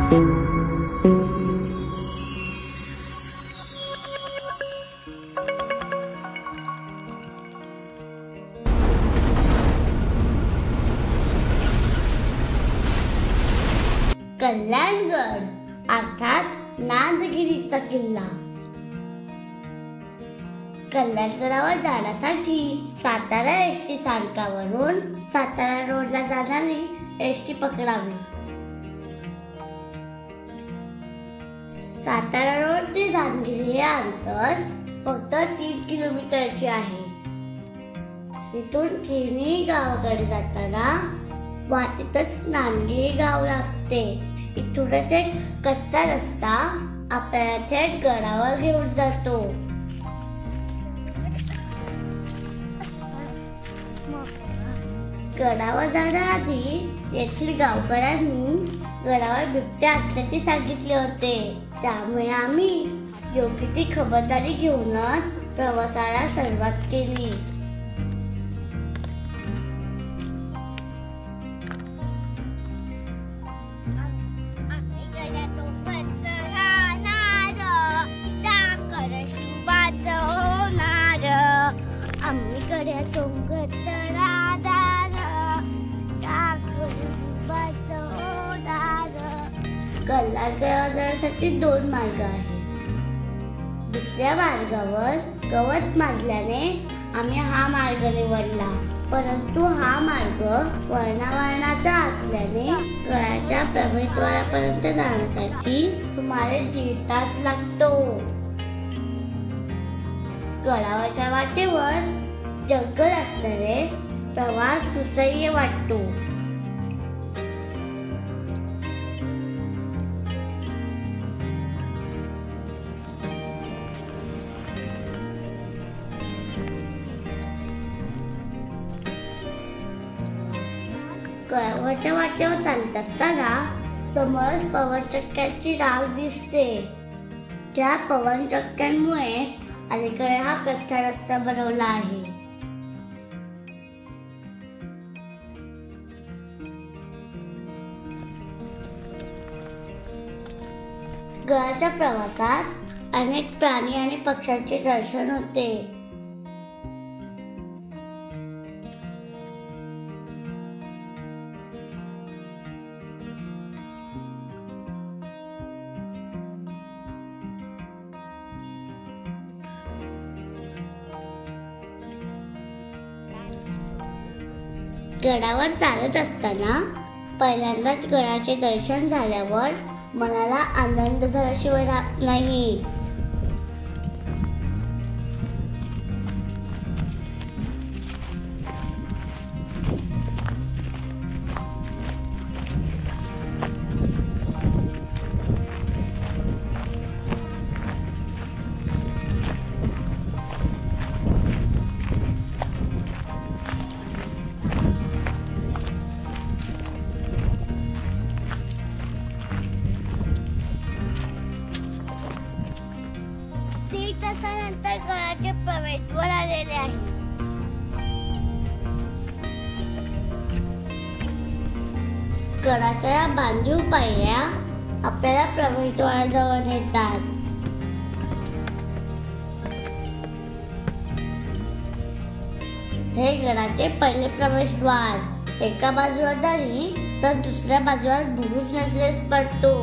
कल्याणगड अर्थात नांदगिरीचा किल्ला। कल्याणगडावर जाण्यासाठी सातारा एसटी स्थानकावरून सातारा रोडला जाणारी एसटी पकडावी। सातारा रोड ते नांदगिरी हे अंतर फक्त 3 किलोमीटरचे आहे। इथून खेणी गावाकडे जाताना वाटेतच नांदगिरी गाव लागते। इथूनच एक कच्चा रस्ता आपल्याला थेट गडावर घेऊन जातो। गडावर जाण्याआधी येथील गावकऱ्यांनी गडावर बिबट्या असल्याचे सांगितले होते, त्यामुळे आम्ही योग्य ती खबरदारी घेऊनच प्रवासाला सुरुवात केली। कल्याणगडावर जाण्यासाठी 2 मार्ग आहेत। दुसऱ्या मार्गावर गवत माजल्याने आम्ही हा मार्ग निवडला, परंतु हा मार्ग वळणावळणाचा असल्याने गडाच्या प्रवेशद्वारापर्यंत जाण्यासाठी सुमारे 1.5 तास लागतो। गडावरच्या वाटेवर जंगल असल्याने प्रवास सुसह्य वाटतो। गडावरच्या वाटेवर चालत असताना समोरच पवनचक्क्यांची रांग दिसते। त्या पवनचक्क्यांमुळे अलीकडे हा कच्चा रस्ता बनवला आहे। गडाच्या प्रवासात अनेक प्राणी आणि पक्ष्यांचे दर्शन होते। गडावर चालत असताना पहिल्यांदाच गडाचे दर्शन झाल्यावर मनाला आनंद झाल्याशिवाय राहत नाही। तासानंतर गडाचे प्रवेशद्वार आलेले आहे। गडाच्या या बांधीव पायऱ्या आपल्याला प्रवेशद्वाराजवळ नेतात। हे गडाचे पहिले प्रवेशद्वार। एका बाजूला दरी तर दुसऱ्या बाजूला बुरुज नजरेस पडतो।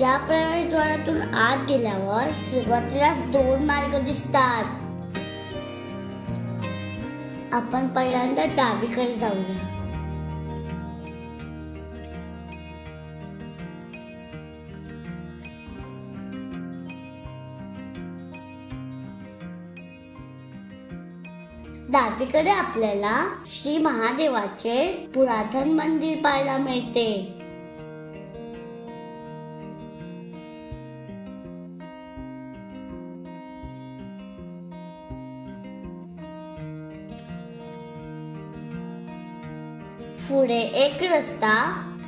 या प्रवेशद्वारातून आत गेल्यावर सुरुवातीलाच 2 मार्ग दिसतात। आपण पहिल्यांदा डावीकडे जाऊया। डावीकडे आपल्याला श्री महादेवाचे पुरातन मंदिर पाहायला मिळते। पुढे एक रस्ता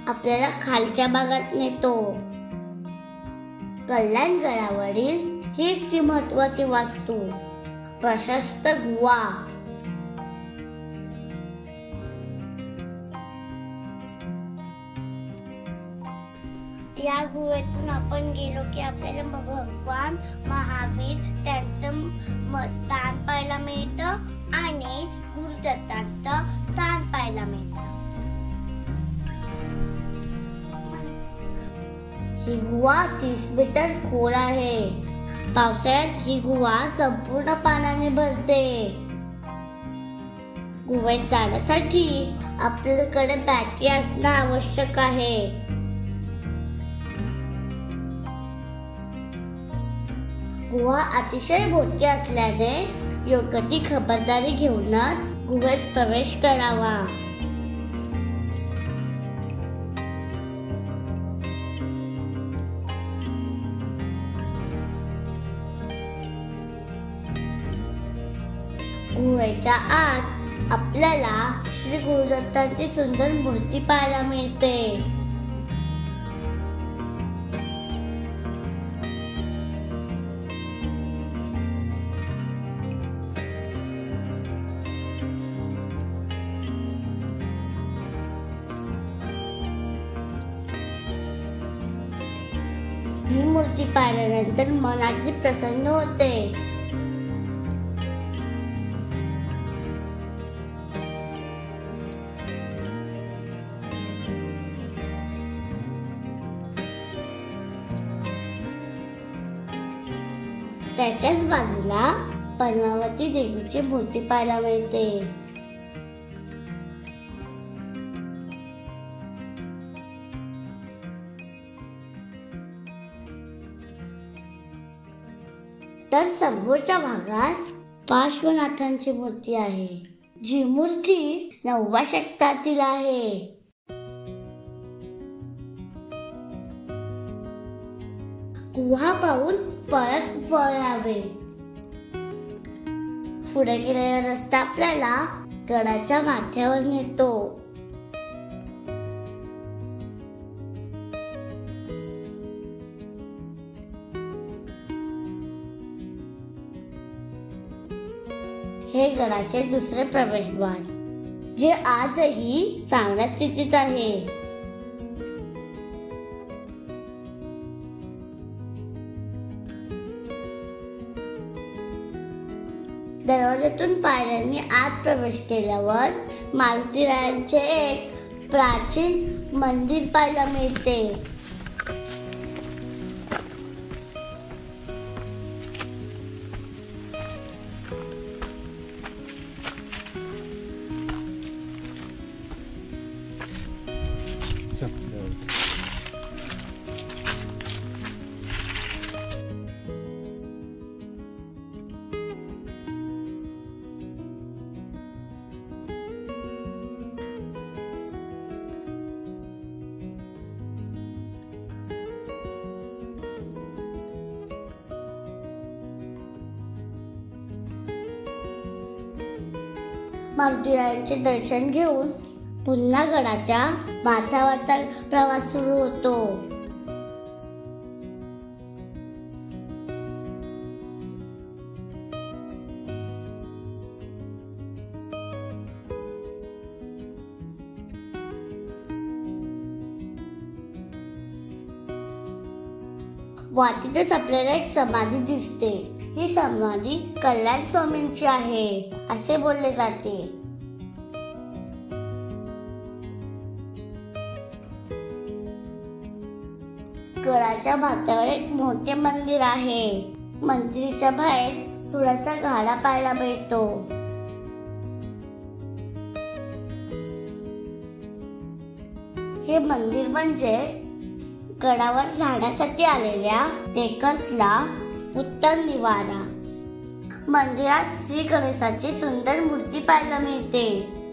आपल्याला खालच्या भागात नेतो. कल्याणगडावरील हीच ती महत्वाची वास्तू, प्रशस्त गुहा. या गुहेतून आपण गेलो की आपल्याला भगवान महावीर त्यांचं स्थान पाहायला मिळतं आणि गुरुदत्तांचं स्थान पाहायला मिळतं. ही गुहा 30 मीटर खोल आहे. पावसाळ्यात ही गुहा संपूर्ण पाण्याने भरते. गुहेत जाण्यासाठी आपल्याकडे बॅटरी असणं आवश्यक आहे. गुहा अतिशय मोठी असल्याने योग्य ती खबरदारी घेऊनच गुहेत प्रवेश करावा. गुहेच्या आत आपल्याला श्री गुरुदत्तांची सुंदर मूर्ती पाहायला मिळते. ही मूर्ती पाहिल्यानंतर मन अगदी प्रसन्न होते. त्याच्याच बाजूला पद्मावती देवीची मूर्ती पाहायला मिळते. तर समोरच्या भागात पार्श्वनाथांची मूर्ती आहे, जी मूर्ती 9व्या शतकातील आहे. गुहा पाहून परत वळावे. पुढे गेलेला रस्ता आपल्याला गडाच्या माथ्यावर नेतो. हे गडाचे दुसरे प्रवेशद्वार, जे आजही चांगल्या स्थितीत आहे. दरवाजातून पायऱ्यांनी आत प्रवेश केल्यावर मारुतीरायांचे एक प्राचीन मंदिर पाहायला मिळते. मारुतीरायांचे दर्शन घेऊन पुन्हा गडाच्या माथ्यावरचा प्रवास सुरू होतो. वाटेतच आपल्याला एक समाधी दिसते. ही समाधी कल्याण स्वामींची आहे असे बोलले जाते. गडाच्या माथ्यावर एक मोठे मंदिर आहे. मंदिराच्या बाहेर तुळाचा घाडा पाहायला मिळतो. हे मंदिर म्हणजे गडावर राहण्यासाठी आलेल्या टेकर्सला उत्तम निवारा. मंदिरात श्री गणेशाची सुंदर मूर्ती पाहायला मिळते.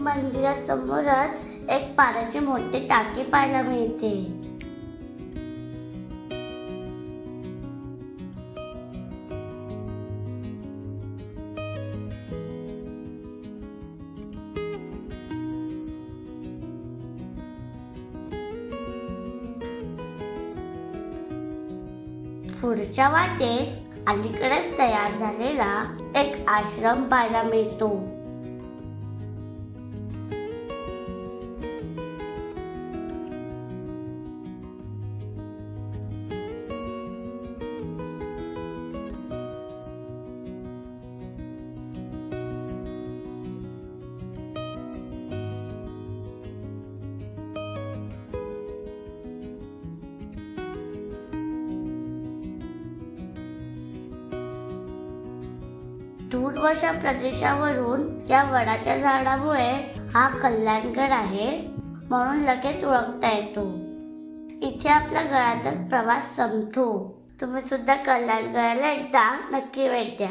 मंदिरासमोरच एक पाण्याची मोठी टाकी पाहायला मिळते. पुढच्या वाटेत अलीकडेच तयार झालेला एक आश्रम पाहायला मिळतो. दूरवरच्या प्रदेशावरून या वडाच्या झाडामुळे हा कल्याणगड आहे म्हणून लगेच ओळखता येतो. इथे आपला गडाचा प्रवास संपतो. तुम्ही सुद्धा कल्याणगडाला एकदा नक्की भेट द्या.